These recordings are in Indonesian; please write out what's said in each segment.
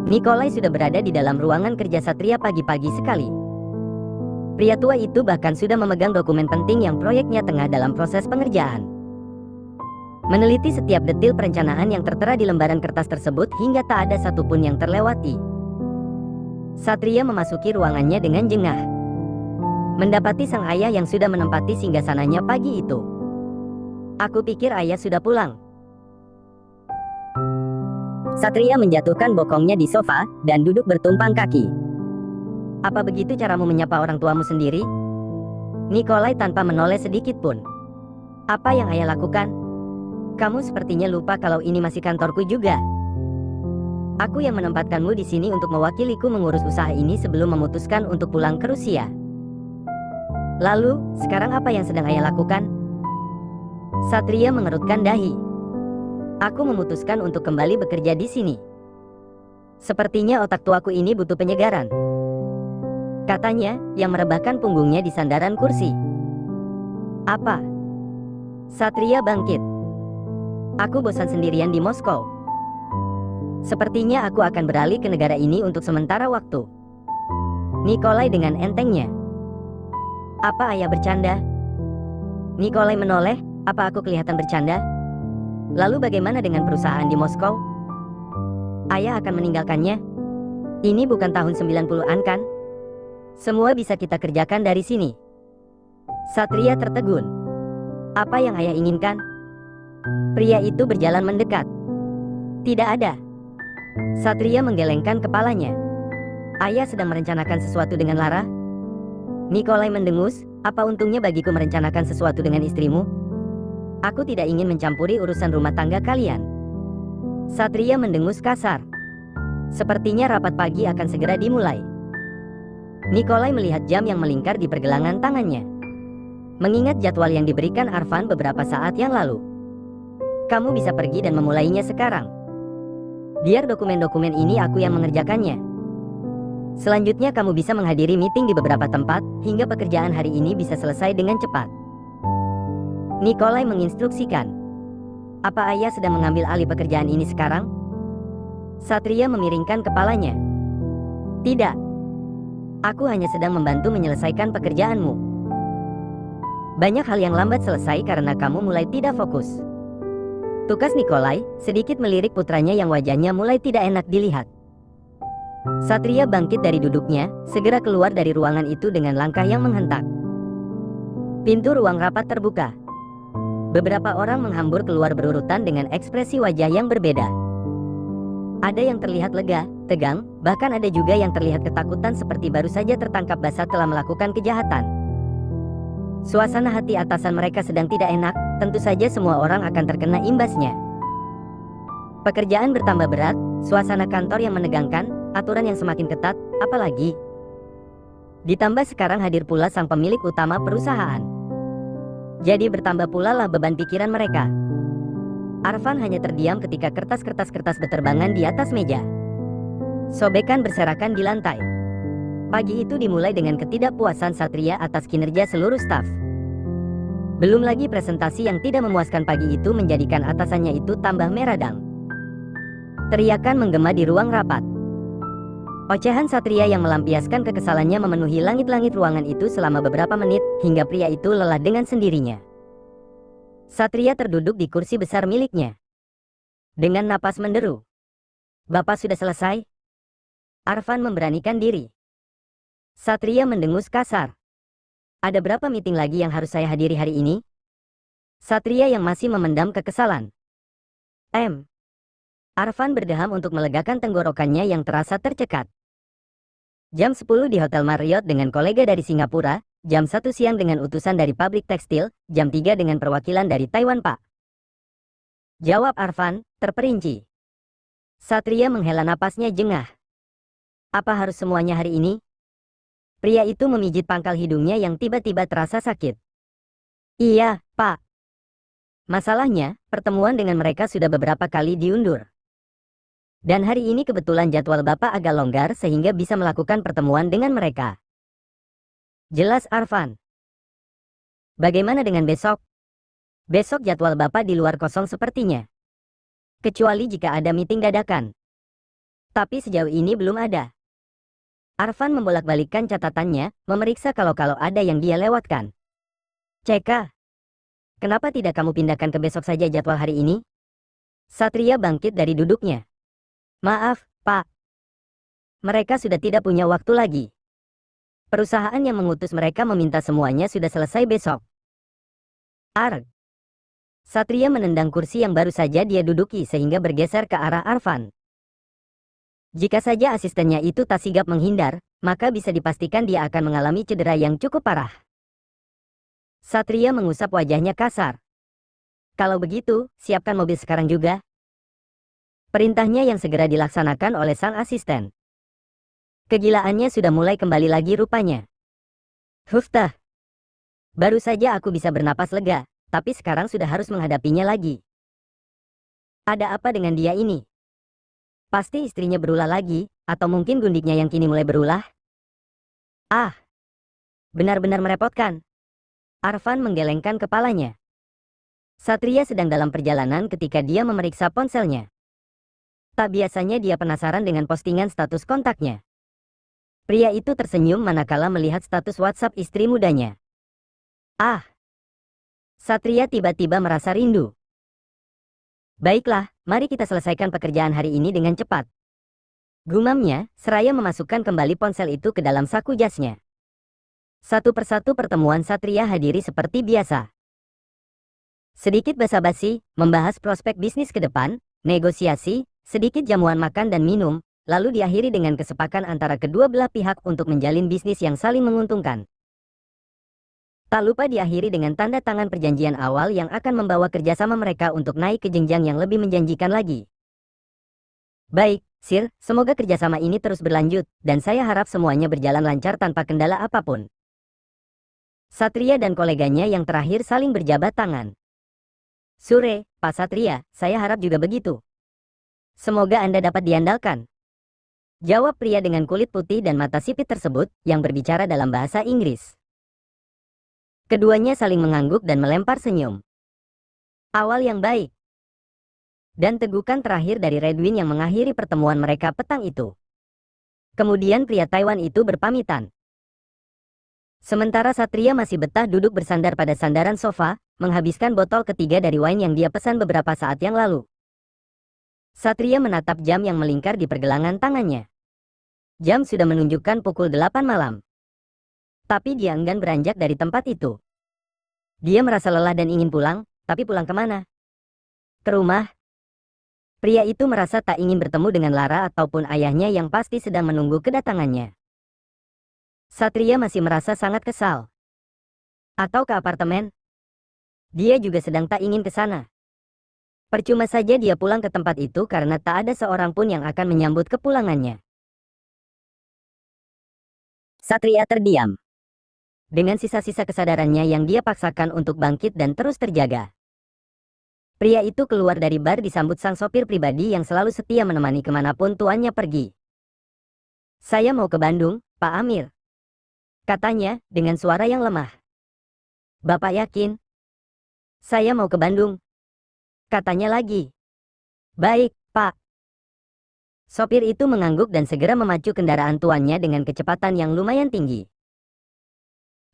Nikolai sudah berada di dalam ruangan kerja Satria pagi-pagi sekali. Pria tua itu bahkan sudah memegang dokumen penting yang proyeknya tengah dalam proses pengerjaan. Meneliti setiap detil perencanaan yang tertera di lembaran kertas tersebut hingga tak ada satupun yang terlewati. Satria memasuki ruangannya dengan jengah. Mendapati sang ayah yang sudah menempati singgasananya pagi itu. Aku pikir ayah sudah pulang. Satria menjatuhkan bokongnya di sofa dan duduk bertumpang kaki. Apa begitu caramu menyapa orang tuamu sendiri? Nikolai tanpa menoleh sedikit pun. Apa yang ayah lakukan? Kamu sepertinya lupa kalau ini masih kantorku juga. Aku yang menempatkanmu di sini untuk mewakiliku mengurus usaha ini sebelum memutuskan untuk pulang ke Rusia. Lalu, sekarang apa yang sedang ayah lakukan? Satria mengerutkan dahi. Aku memutuskan untuk kembali bekerja di sini. Sepertinya otak tuaku ini butuh penyegaran. Katanya, yang merebahkan punggungnya di sandaran kursi. Apa? Satria bangkit. Aku bosan sendirian di Moskow. Sepertinya aku akan beralih ke negara ini untuk sementara waktu. Nikolai dengan entengnya. Apa ayah bercanda? Nikolai menoleh, apa aku kelihatan bercanda? Lalu bagaimana dengan perusahaan di Moskow? Ayah akan meninggalkannya? Ini bukan tahun 90-an kan? Semua bisa kita kerjakan dari sini. Satria tertegun. Apa yang ayah inginkan? Pria itu berjalan mendekat. Tidak ada. Satria menggelengkan kepalanya. Ayah sedang merencanakan sesuatu dengan Lara? Nikolai mendengus, apa untungnya bagiku merencanakan sesuatu dengan istrimu? Aku tidak ingin mencampuri urusan rumah tangga kalian. Satria mendengus kasar. Sepertinya rapat pagi akan segera dimulai. Nikolai melihat jam yang melingkar di pergelangan tangannya. Mengingat jadwal yang diberikan Arfan beberapa saat yang lalu. Kamu bisa pergi dan memulainya sekarang. Biar dokumen-dokumen ini aku yang mengerjakannya. Selanjutnya kamu bisa menghadiri meeting di beberapa tempat, hingga pekerjaan hari ini bisa selesai dengan cepat. Nikolai menginstruksikan. Apa ayah sedang mengambil alih pekerjaan ini sekarang? Satria memiringkan kepalanya. Tidak. Aku hanya sedang membantu menyelesaikan pekerjaanmu. Banyak hal yang lambat selesai karena kamu mulai tidak fokus. Tukas Nikolai sedikit melirik putranya yang wajahnya mulai tidak enak dilihat. Satria bangkit dari duduknya, segera keluar dari ruangan itu dengan langkah yang menghentak. Pintu ruang rapat terbuka. Beberapa orang menghambur keluar berurutan dengan ekspresi wajah yang berbeda. Ada yang terlihat lega, tegang, bahkan ada juga yang terlihat ketakutan seperti baru saja tertangkap basah telah melakukan kejahatan. Suasana hati atasan mereka sedang tidak enak, tentu saja semua orang akan terkena imbasnya. Pekerjaan bertambah berat, suasana kantor yang menegangkan, aturan yang semakin ketat, apalagi. Ditambah sekarang hadir pula sang pemilik utama perusahaan. Jadi bertambah pula lah beban pikiran mereka. Arfan hanya terdiam ketika kertas-kertas berterbangan di atas meja. Sobekan berserakan di lantai. Pagi itu dimulai dengan ketidakpuasan Satria atas kinerja seluruh staf. Belum lagi presentasi yang tidak memuaskan pagi itu menjadikan atasannya itu tambah meradang. Teriakan menggema di ruang rapat. Ocehan Satria yang melampiaskan kekesalannya memenuhi langit-langit ruangan itu selama beberapa menit, hingga pria itu lelah dengan sendirinya. Satria terduduk di kursi besar miliknya. Dengan napas menderu. Bapak sudah selesai? Arfan memberanikan diri. Satria mendengus kasar. Ada berapa meeting lagi yang harus saya hadiri hari ini? Satria yang masih memendam kekesalan. Arfan berdeham untuk melegakan tenggorokannya yang terasa tercekat. Jam 10 di Hotel Marriott dengan kolega dari Singapura, jam 1 siang dengan utusan dari pabrik tekstil, jam 3 dengan perwakilan dari Taiwan, Pak. Jawab Arfan, terperinci. Satria menghela napasnya jengah. Apa harus semuanya hari ini? Pria itu memijit pangkal hidungnya yang tiba-tiba terasa sakit. Iya, Pak. Masalahnya, pertemuan dengan mereka sudah beberapa kali diundur. Dan hari ini kebetulan jadwal Bapak agak longgar sehingga bisa melakukan pertemuan dengan mereka. Jelas Arfan. Bagaimana dengan besok? Besok jadwal Bapak di luar kosong sepertinya. Kecuali jika ada meeting dadakan. Tapi sejauh ini belum ada. Arfan membolak-balikkan catatannya, memeriksa kalau ada yang dia lewatkan. CK, kenapa tidak kamu pindahkan ke besok saja jadwal hari ini? Satria bangkit dari duduknya. Maaf, Pak. Mereka sudah tidak punya waktu lagi. Perusahaan yang mengutus mereka meminta semuanya sudah selesai besok. Arg. Satria menendang kursi yang baru saja dia duduki sehingga bergeser ke arah Arfan. Jika saja asistennya itu tak sigap menghindar, maka bisa dipastikan dia akan mengalami cedera yang cukup parah. Satria mengusap wajahnya kasar. Kalau begitu, siapkan mobil sekarang juga. Perintahnya yang segera dilaksanakan oleh sang asisten. Kegilaannya sudah mulai kembali lagi rupanya. Huftah. Baru saja aku bisa bernapas lega, tapi sekarang sudah harus menghadapinya lagi. Ada apa dengan dia ini? Pasti istrinya berulah lagi, atau mungkin gundiknya yang kini mulai berulah. Ah, benar-benar merepotkan. Arfan menggelengkan kepalanya. Satria sedang dalam perjalanan ketika dia memeriksa ponselnya. Tak biasanya dia penasaran dengan postingan status kontaknya. Pria itu tersenyum manakala melihat status WhatsApp istri mudanya. Ah, Satria tiba-tiba merasa rindu. Baiklah, mari kita selesaikan pekerjaan hari ini dengan cepat. Gumamnya, seraya memasukkan kembali ponsel itu ke dalam saku jasnya. Satu persatu pertemuan Satria hadiri seperti biasa. Sedikit basa-basi, membahas prospek bisnis ke depan, negosiasi, sedikit jamuan makan dan minum, lalu diakhiri dengan kesepakatan antara kedua belah pihak untuk menjalin bisnis yang saling menguntungkan. Tak lupa diakhiri dengan tanda tangan perjanjian awal yang akan membawa kerjasama mereka untuk naik ke jenjang yang lebih menjanjikan lagi. Baik, Sir, semoga kerjasama ini terus berlanjut, dan saya harap semuanya berjalan lancar tanpa kendala apapun. Satria dan koleganya yang terakhir saling berjabat tangan. Sure, Pak Satria, saya harap juga begitu. Semoga Anda dapat diandalkan. Jawab pria dengan kulit putih dan mata sipit tersebut, yang berbicara dalam bahasa Inggris. Keduanya saling mengangguk dan melempar senyum. Awal yang baik. Dan tegukan terakhir dari Redwin yang mengakhiri pertemuan mereka petang itu. Kemudian pria Taiwan itu berpamitan. Sementara Satria masih betah duduk bersandar pada sandaran sofa, menghabiskan botol ketiga dari wine yang dia pesan beberapa saat yang lalu. Satria menatap jam yang melingkar di pergelangan tangannya. Jam sudah menunjukkan pukul 8 malam. Tapi dia enggan beranjak dari tempat itu. Dia merasa lelah dan ingin pulang, tapi pulang kemana? Ke rumah. Pria itu merasa tak ingin bertemu dengan Lara ataupun ayahnya yang pasti sedang menunggu kedatangannya. Satria masih merasa sangat kesal. Atau ke apartemen? Dia juga sedang tak ingin ke sana. Percuma saja dia pulang ke tempat itu karena tak ada seorang pun yang akan menyambut kepulangannya. Satria terdiam. Dengan sisa-sisa kesadarannya yang dia paksakan untuk bangkit dan terus terjaga. Pria itu keluar dari bar disambut sang sopir pribadi yang selalu setia menemani kemanapun tuannya pergi. Saya mau ke Bandung, Pak Amir. Katanya, dengan suara yang lemah. Bapak yakin? Saya mau ke Bandung. Katanya lagi. Baik, Pak. Sopir itu mengangguk dan segera memacu kendaraan tuannya dengan kecepatan yang lumayan tinggi.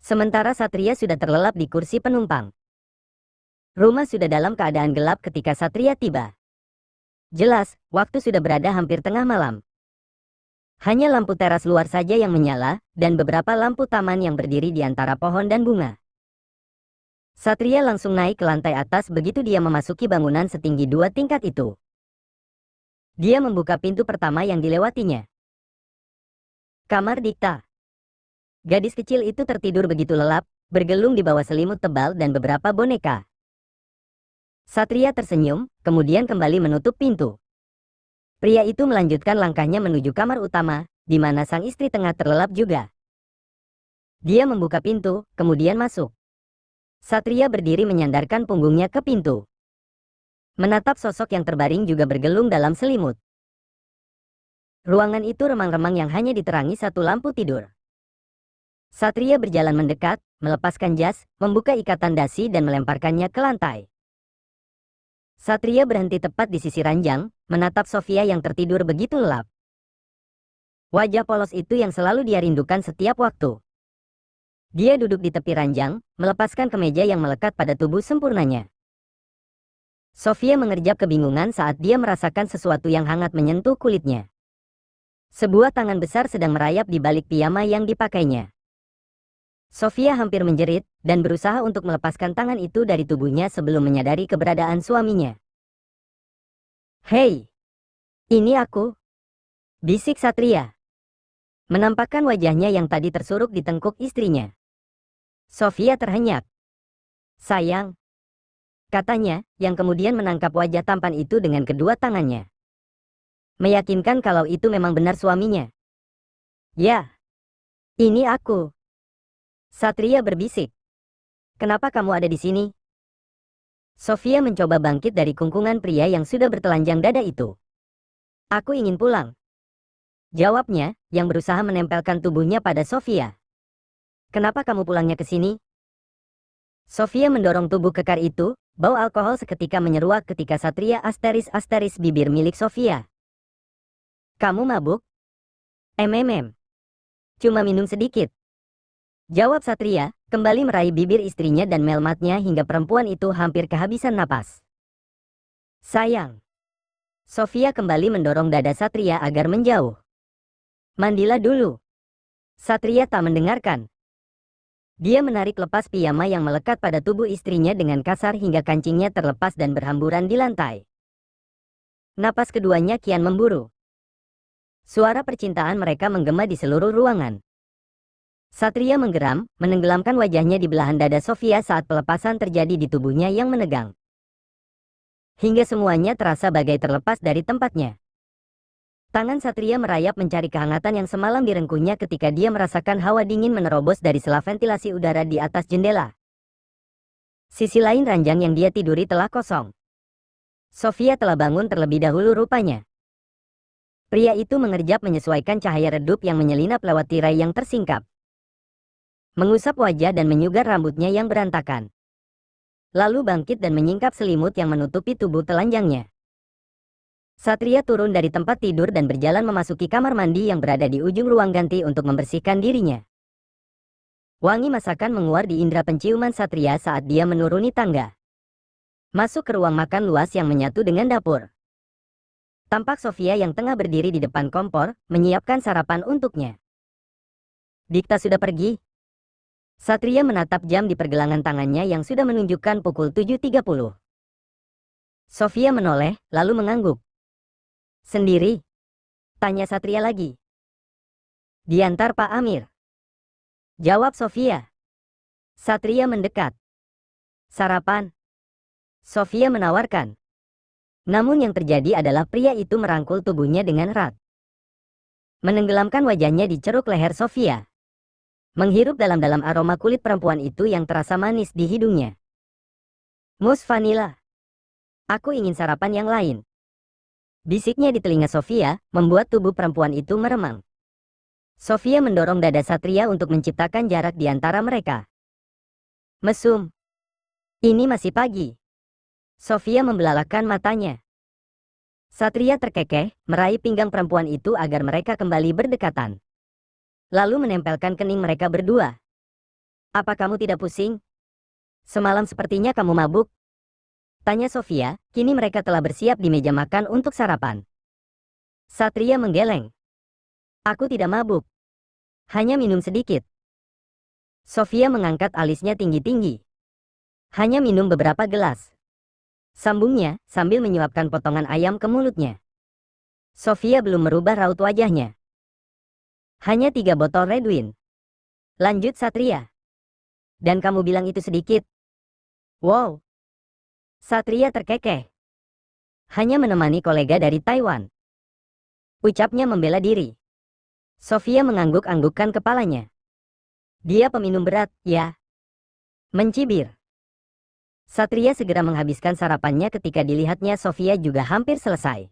Sementara Satria sudah terlelap di kursi penumpang. Rumah sudah dalam keadaan gelap ketika Satria tiba. Jelas, waktu sudah berada hampir tengah malam. Hanya lampu teras luar saja yang menyala, dan beberapa lampu taman yang berdiri di antara pohon dan bunga. Satria langsung naik ke lantai atas begitu dia memasuki bangunan setinggi 2 tingkat itu. Dia membuka pintu pertama yang dilewatinya. Kamar Dikta. Gadis kecil itu tertidur begitu lelap, bergelung di bawah selimut tebal dan beberapa boneka. Satria tersenyum, kemudian kembali menutup pintu. Pria itu melanjutkan langkahnya menuju kamar utama, di mana sang istri tengah terlelap juga. Dia membuka pintu, kemudian masuk. Satria berdiri menyandarkan punggungnya ke pintu. Menatap sosok yang terbaring juga bergelung dalam selimut. Ruangan itu remang-remang yang hanya diterangi satu lampu tidur. Satria berjalan mendekat, melepaskan jas, membuka ikatan dasi dan melemparkannya ke lantai. Satria berhenti tepat di sisi ranjang, menatap Sofia yang tertidur begitu lelap. Wajah polos itu yang selalu dia rindukan setiap waktu. Dia duduk di tepi ranjang, melepaskan kemeja yang melekat pada tubuh sempurnanya. Sofia mengerjap kebingungan saat dia merasakan sesuatu yang hangat menyentuh kulitnya. Sebuah tangan besar sedang merayap di balik piyama yang dipakainya. Sofia hampir menjerit, dan berusaha untuk melepaskan tangan itu dari tubuhnya sebelum menyadari keberadaan suaminya. "Hei, ini aku," bisik Satria, menampakkan wajahnya yang tadi tersuruk di tengkuk istrinya. Sofia terhenyak. "Sayang," katanya, yang kemudian menangkap wajah tampan itu dengan kedua tangannya. Meyakinkan kalau itu memang benar suaminya. "Ya, ini aku." Satria berbisik. "Kenapa kamu ada di sini?" Sofia mencoba bangkit dari kungkungan pria yang sudah bertelanjang dada itu. "Aku ingin pulang," jawabnya, yang berusaha menempelkan tubuhnya pada Sofia. "Kenapa kamu pulangnya ke sini?" Sofia mendorong tubuh kekar itu, bau alkohol seketika menyeruak ketika Satria asteris-asteris bibir milik Sofia. "Kamu mabuk?" Cuma minum sedikit," jawab Satria, kembali meraih bibir istrinya dan melmatnya hingga perempuan itu hampir kehabisan napas. "Sayang." Sofia kembali mendorong dada Satria agar menjauh. "Mandilah dulu." Satria tak mendengarkan. Dia menarik lepas piyama yang melekat pada tubuh istrinya dengan kasar hingga kancingnya terlepas dan berhamburan di lantai. Napas keduanya kian memburu. Suara percintaan mereka menggema di seluruh ruangan. Satria menggeram, menenggelamkan wajahnya di belahan dada Sofia saat pelepasan terjadi di tubuhnya yang menegang. Hingga semuanya terasa bagai terlepas dari tempatnya. Tangan Satria merayap mencari kehangatan yang semalam direngkuhnya ketika dia merasakan hawa dingin menerobos dari sela ventilasi udara di atas jendela. Sisi lain ranjang yang dia tiduri telah kosong. Sofia telah bangun terlebih dahulu rupanya. Pria itu mengerjap menyesuaikan cahaya redup yang menyelinap lewat tirai yang tersingkap. Mengusap wajah dan menyugar rambutnya yang berantakan. Lalu bangkit dan menyingkap selimut yang menutupi tubuh telanjangnya. Satria turun dari tempat tidur dan berjalan memasuki kamar mandi yang berada di ujung ruang ganti untuk membersihkan dirinya. Wangi masakan menguar di indera penciuman Satria saat dia menuruni tangga. Masuk ke ruang makan luas yang menyatu dengan dapur. Tampak Sofia yang tengah berdiri di depan kompor, menyiapkan sarapan untuknya. "Dikta sudah pergi?" Satria menatap jam di pergelangan tangannya yang sudah menunjukkan pukul 7.30. Sofia menoleh, lalu mengangguk. "Sendiri?" tanya Satria lagi. "Diantar Pak Amir," jawab Sofia. Satria mendekat. "Sarapan?" Sofia menawarkan. Namun yang terjadi adalah pria itu merangkul tubuhnya dengan erat. Menenggelamkan wajahnya di ceruk leher Sofia. Menghirup dalam-dalam aroma kulit perempuan itu yang terasa manis di hidungnya. "Mus vanila. Aku ingin sarapan yang lain," bisiknya di telinga Sofia, membuat tubuh perempuan itu meremang. Sofia mendorong dada Satria untuk menciptakan jarak di antara mereka. "Mesum. Ini masih pagi." Sofia membelalakan matanya. Satria terkekeh, meraih pinggang perempuan itu agar mereka kembali berdekatan. Lalu menempelkan kening mereka berdua. "Apa kamu tidak pusing? Semalam sepertinya kamu mabuk?" tanya Sofia. Kini mereka telah bersiap di meja makan untuk sarapan. Satria menggeleng. "Aku tidak mabuk. Hanya minum sedikit." Sofia mengangkat alisnya tinggi-tinggi. "Hanya minum beberapa gelas," sambungnya, sambil menyuapkan potongan ayam ke mulutnya. Sofia belum merubah raut wajahnya. "Hanya 3 botol red wine," lanjut Satria. "Dan kamu bilang itu sedikit?" "Wow." Satria terkekeh. "Hanya menemani kolega dari Taiwan," ucapnya membela diri. Sofia mengangguk-anggukkan kepalanya. "Dia peminum berat, ya?" mencibir. Satria segera menghabiskan sarapannya ketika dilihatnya Sofia juga hampir selesai.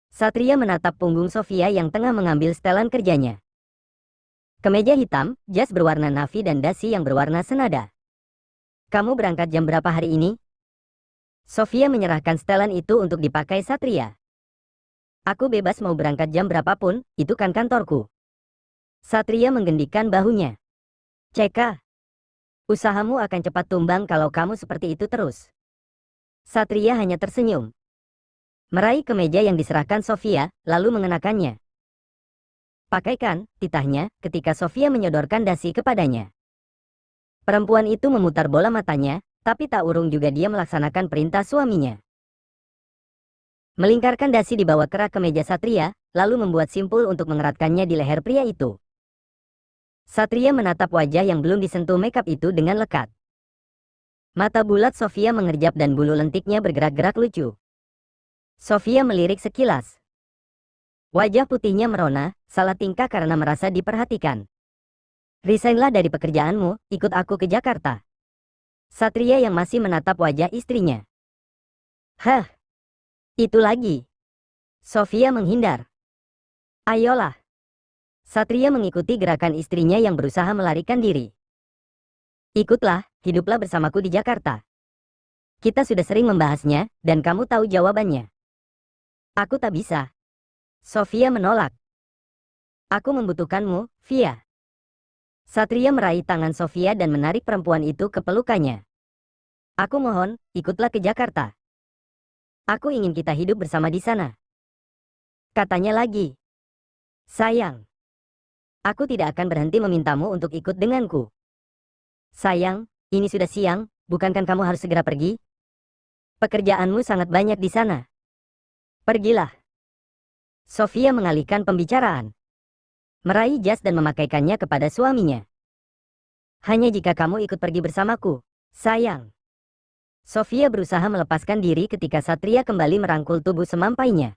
Satria menatap punggung Sofia yang tengah mengambil setelan kerjanya. Kemeja hitam, jas berwarna navy dan dasi yang berwarna senada. "Kamu berangkat jam berapa hari ini?" Sofia menyerahkan setelan itu untuk dipakai Satria. Aku bebas mau berangkat jam berapapun, itu kan kantorku. Satria menggendikkan bahunya. Ceka, usahamu akan cepat tumbang kalau kamu seperti itu terus. Satria hanya tersenyum. Meraih kemeja yang diserahkan Sofia, lalu mengenakannya. Pakaikan, titahnya, ketika Sofia menyodorkan dasi kepadanya. Perempuan itu memutar bola matanya, tapi tak urung juga dia melaksanakan perintah suaminya. Melingkarkan dasi di bawah kerak kemeja Satria, lalu membuat simpul untuk mengeratkannya di leher pria itu. Satria menatap wajah yang belum disentuh makeup itu dengan lekat. Mata bulat Sofia mengerjap dan bulu lentiknya bergerak-gerak lucu. Sofia melirik sekilas. Wajah putihnya merona, salah tingkah karena merasa diperhatikan. Resignlah dari pekerjaanmu, ikut aku ke Jakarta. Satria yang masih menatap wajah istrinya. Hah? Itu lagi. Sofia menghindar. Ayolah. Satria mengikuti gerakan istrinya yang berusaha melarikan diri. Ikutlah, hiduplah bersamaku di Jakarta. Kita sudah sering membahasnya, dan kamu tahu jawabannya. Aku tak bisa. Sofia menolak. Aku membutuhkanmu, Via. Satria meraih tangan Sofia dan menarik perempuan itu ke pelukannya. Aku mohon, ikutlah ke Jakarta. Aku ingin kita hidup bersama di sana. Katanya lagi. Sayang. Aku tidak akan berhenti memintamu untuk ikut denganku. Sayang, ini sudah siang, bukankah kamu harus segera pergi? Pekerjaanmu sangat banyak di sana. Pergilah. Sofia mengalihkan pembicaraan. Meraih jas dan memakaikannya kepada suaminya. Hanya jika kamu ikut pergi bersamaku, sayang. Sofia berusaha melepaskan diri ketika Satria kembali merangkul tubuh semampainya.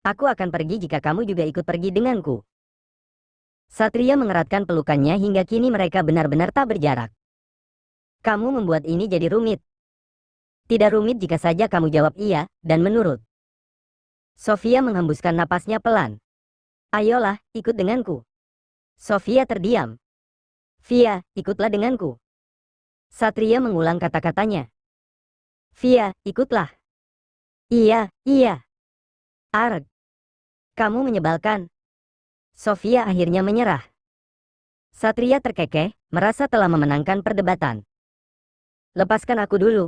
Aku akan pergi jika kamu juga ikut pergi denganku. Satria mengeratkan pelukannya hingga kini mereka benar-benar tak berjarak. Kamu membuat ini jadi rumit. Tidak rumit jika saja kamu jawab iya, dan menurut. Sofia menghembuskan napasnya pelan. Ayolah, ikut denganku. Sofia terdiam. Via, ikutlah denganku. Satria mengulang kata-katanya. Via, ikutlah. Iya, iya. Arg. Kamu menyebalkan. Sofia akhirnya menyerah. Satria terkekeh, merasa telah memenangkan perdebatan. Lepaskan aku dulu.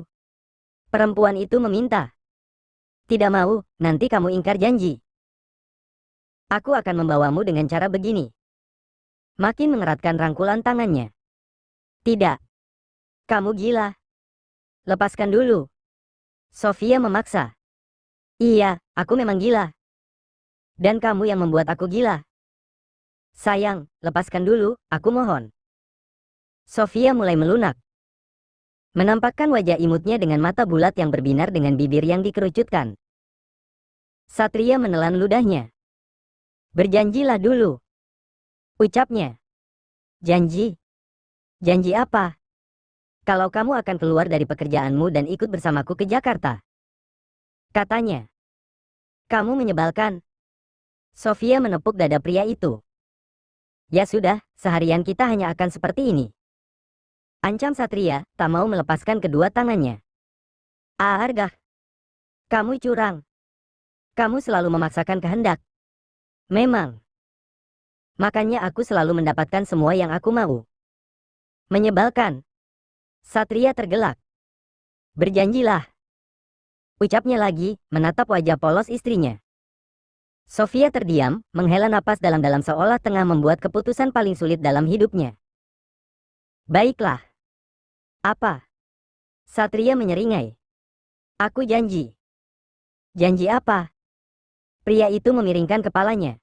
Perempuan itu meminta. Tidak mau, nanti kamu ingkar janji. Aku akan membawamu dengan cara begini. Makin mengeratkan rangkulan tangannya. Tidak. Kamu gila. Lepaskan dulu. Sofia memaksa. Iya, aku memang gila. Dan kamu yang membuat aku gila. Sayang, lepaskan dulu, aku mohon. Sofia mulai melunak. Menampakkan wajah imutnya dengan mata bulat yang berbinar dengan bibir yang dikerucutkan. Satria menelan ludahnya. Berjanjilah dulu. Ucapnya. Janji? Janji apa? Kalau kamu akan keluar dari pekerjaanmu dan ikut bersamaku ke Jakarta. Katanya. Kamu menyebalkan. Sofia menepuk dada pria itu. Ya sudah, seharian kita hanya akan seperti ini. Ancam Satria, tak mau melepaskan kedua tangannya. Argah. Kamu curang. Kamu selalu memaksakan kehendak. Memang. Makanya aku selalu mendapatkan semua yang aku mau. Menyebalkan. Satria tergelak. Berjanjilah. Ucapnya lagi, menatap wajah polos istrinya. Sofia terdiam, menghela napas dalam-dalam seolah tengah membuat keputusan paling sulit dalam hidupnya. Baiklah. Apa? Satria menyeringai. Aku janji. Janji apa? Pria itu memiringkan kepalanya.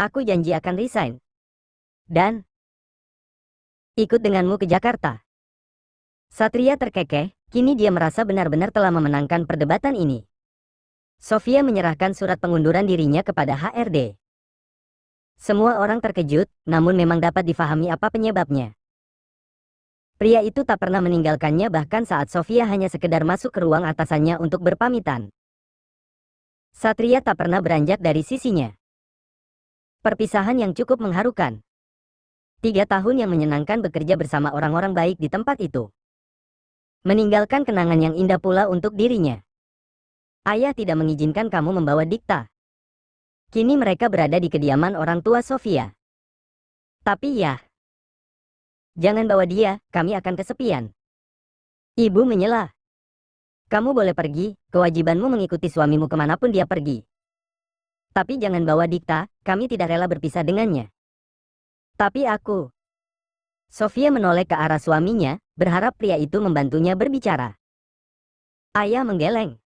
Aku janji akan resign. Dan ikut denganmu ke Jakarta. Satria terkekeh, kini dia merasa benar-benar telah memenangkan perdebatan ini. Sofia menyerahkan surat pengunduran dirinya kepada HRD. Semua orang terkejut, namun memang dapat difahami apa penyebabnya. Pria itu tak pernah meninggalkannya bahkan saat Sofia hanya sekedar masuk ke ruang atasannya untuk berpamitan. Satria tak pernah beranjak dari sisinya. Perpisahan yang cukup mengharukan. 3 tahun yang menyenangkan bekerja bersama orang-orang baik di tempat itu. Meninggalkan kenangan yang indah pula untuk dirinya. Ayah tidak mengizinkan kamu membawa Dikta. Kini mereka berada di kediaman orang tua Sofia. Tapi ya, jangan bawa dia, kami akan kesepian. Ibu menyela. Kamu boleh pergi, kewajibanmu mengikuti suamimu kemanapun dia pergi. Tapi jangan bawa Dikta, kami tidak rela berpisah dengannya. Tapi aku. Sofia menoleh ke arah suaminya, berharap pria itu membantunya berbicara. Ayah menggeleng.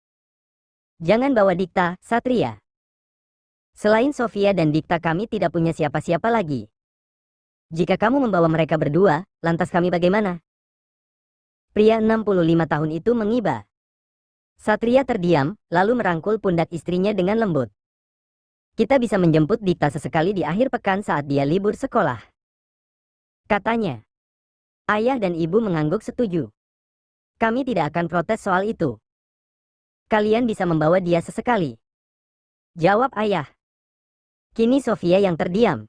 Jangan bawa Dikta, Satria. Selain Sofia dan Dikta kami tidak punya siapa-siapa lagi. Jika kamu membawa mereka berdua, lantas kami bagaimana? Pria 65 tahun itu mengiba. Satria terdiam, lalu merangkul pundak istrinya dengan lembut. Kita bisa menjemput Dikta sesekali di akhir pekan saat dia libur sekolah, katanya. Ayah dan ibu mengangguk setuju. Kami tidak akan protes soal itu. Kalian bisa membawa dia sesekali, jawab ayah. Kini Sofia yang terdiam.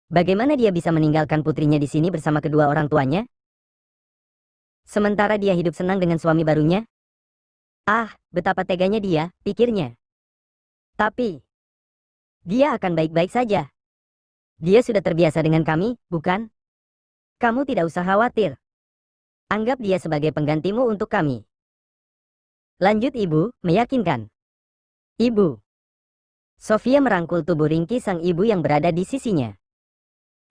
Bagaimana dia bisa meninggalkan putrinya di sini bersama kedua orang tuanya? Sementara dia hidup senang dengan suami barunya? Ah, betapa teganya dia, pikirnya. Tapi, dia akan baik-baik saja. Dia sudah terbiasa dengan kami, bukan? Kamu tidak usah khawatir. Anggap dia sebagai penggantimu untuk kami. Lanjut ibu, meyakinkan. Ibu. Sofia merangkul tubuh ringkih sang ibu yang berada di sisinya.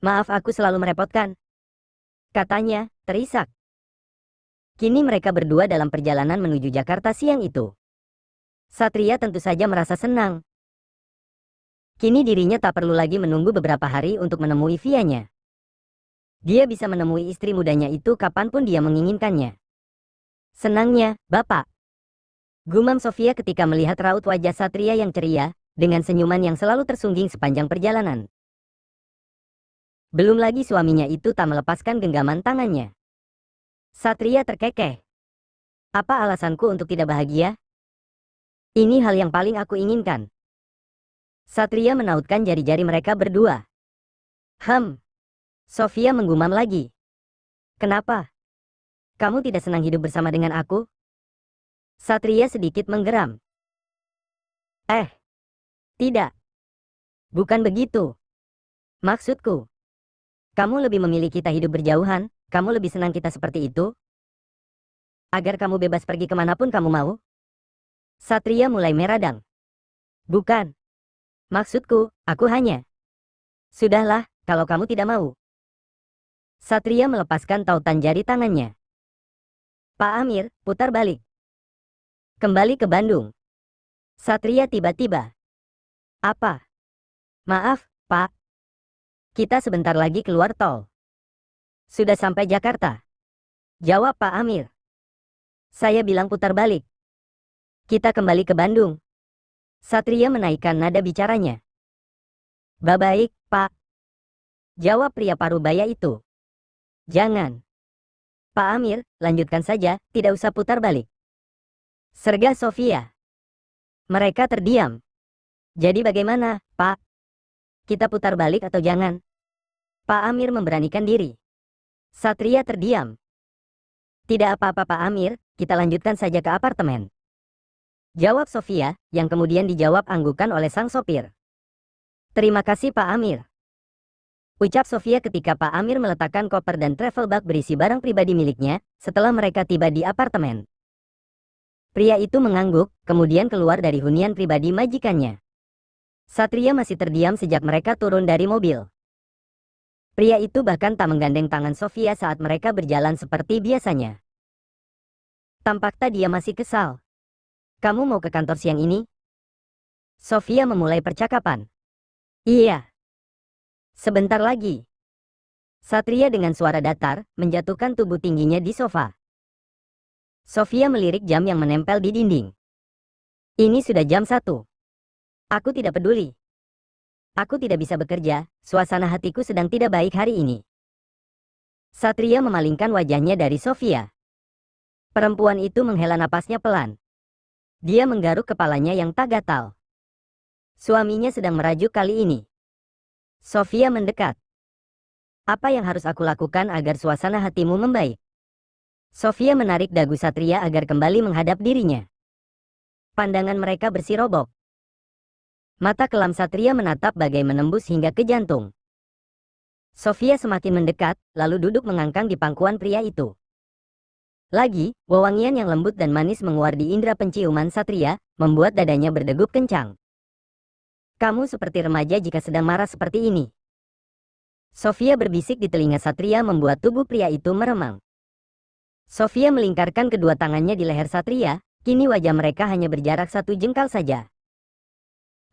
Maaf aku selalu merepotkan, katanya, terisak. Kini mereka berdua dalam perjalanan menuju Jakarta siang itu. Satria tentu saja merasa senang. Kini dirinya tak perlu lagi menunggu beberapa hari untuk menemui Vianya. Dia bisa menemui istri mudanya itu kapanpun dia menginginkannya. Senangnya, Bapak. Gumam Sofia ketika melihat raut wajah Satria yang ceria, dengan senyuman yang selalu tersungging sepanjang perjalanan. Belum lagi suaminya itu tak melepaskan genggaman tangannya. Satria terkekeh. Apa alasanku untuk tidak bahagia? Ini hal yang paling aku inginkan. Satria menautkan jari-jari mereka berdua. Sofia menggumam lagi. Kenapa? Kamu tidak senang hidup bersama dengan aku? Satria sedikit menggeram. Tidak. Bukan begitu. Maksudku, kamu lebih memilih kita hidup berjauhan, kamu lebih senang kita seperti itu? Agar kamu bebas pergi kemanapun kamu mau? Satria mulai meradang. Bukan. Maksudku, aku hanya... Sudahlah, kalau kamu tidak mau. Satria melepaskan tautan jari tangannya. Pak Amir, putar balik. Kembali ke Bandung. Satria tiba-tiba. Apa? Maaf, Pak. Kita sebentar lagi keluar tol. Sudah sampai Jakarta, jawab Pak Amir. Saya bilang putar balik. Kita kembali ke Bandung. Satria menaikkan nada bicaranya. Baik, Pak. Jawab pria parubaya itu. Jangan. Pak Amir, lanjutkan saja, tidak usah putar balik. Sergah Sofia. Mereka terdiam. Jadi bagaimana, Pak? Kita putar balik atau jangan? Pak Amir memberanikan diri. Satria terdiam. Tidak apa-apa Pak Amir, kita lanjutkan saja ke apartemen, jawab Sofia, yang kemudian dijawab anggukan oleh sang sopir. Terima kasih Pak Amir, ucap Sofia ketika Pak Amir meletakkan koper dan travel bag berisi barang pribadi miliknya, setelah mereka tiba di apartemen. Pria itu mengangguk, kemudian keluar dari hunian pribadi majikannya. Satria masih terdiam sejak mereka turun dari mobil. Pria itu bahkan tak menggandeng tangan Sofia saat mereka berjalan seperti biasanya. Tampak dia masih kesal. Kamu mau ke kantor siang ini? Sofia memulai percakapan. Iya. Sebentar lagi. Satria dengan suara datar, menjatuhkan tubuh tingginya di sofa. Sofia melirik jam yang menempel di dinding. Ini sudah jam 1. Aku tidak peduli. Aku tidak bisa bekerja, suasana hatiku sedang tidak baik hari ini. Satria memalingkan wajahnya dari Sofia. Perempuan itu menghela napasnya pelan. Dia menggaruk kepalanya yang tak gatal. Suaminya sedang merajuk kali ini. Sofia mendekat. Apa yang harus aku lakukan agar suasana hatimu membaik? Sofia menarik dagu Satria agar kembali menghadap dirinya. Pandangan mereka bersirobok. Mata kelam Satria menatap bagai menembus hingga ke jantung. Sofia semakin mendekat, lalu duduk mengangkang di pangkuan pria itu. Lagi, wewangian yang lembut dan manis menguar di indera penciuman Satria, membuat dadanya berdegup kencang. Kamu seperti remaja jika sedang marah seperti ini. Sofia berbisik di telinga Satria membuat tubuh pria itu meremang. Sofia melingkarkan kedua tangannya di leher Satria, kini wajah mereka hanya berjarak 1 jengkal saja.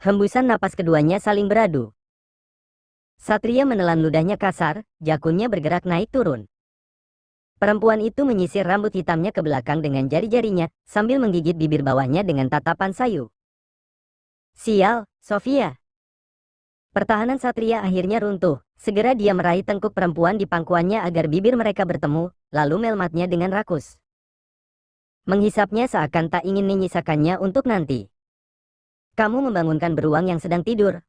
Hembusan napas keduanya saling beradu. Satria menelan ludahnya kasar, jakunnya bergerak naik turun. Perempuan itu menyisir rambut hitamnya ke belakang dengan jari-jarinya, sambil menggigit bibir bawahnya dengan tatapan sayu. Sial, Sofia. Pertahanan Satria akhirnya runtuh. Segera dia meraih tengkuk perempuan di pangkuannya agar bibir mereka bertemu, lalu melmatnya dengan rakus. Menghisapnya seakan tak ingin menyisakannya untuk nanti. Kamu membangunkan beruang yang sedang tidur.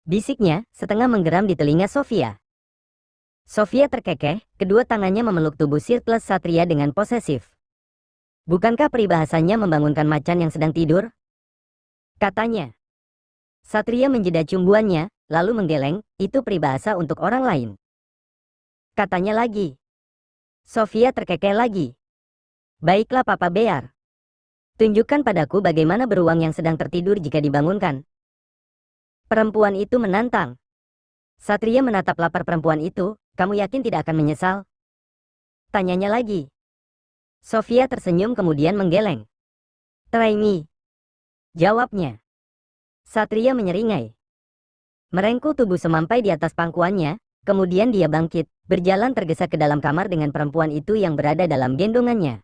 Bisiknya, setengah menggeram di telinga Sofia. Sofia terkekeh, kedua tangannya memeluk tubuh Sirtles Satria dengan posesif. Bukankah peribahasanya membangunkan macan yang sedang tidur? Katanya. Satria menjeda cumbuannya, lalu menggeleng, itu peribahasa untuk orang lain. Katanya lagi. Sofia terkekeh lagi. Baiklah Papa Bear. Tunjukkan padaku bagaimana beruang yang sedang tertidur jika dibangunkan. Perempuan itu menantang. Satria menatap lapar perempuan itu, kamu yakin tidak akan menyesal? Tanyanya lagi. Sofia tersenyum kemudian menggeleng. Try me. Jawabnya. Satria menyeringai. Merengkuh tubuh semampai di atas pangkuannya, kemudian dia bangkit, berjalan tergesa ke dalam kamar dengan perempuan itu yang berada dalam gendongannya.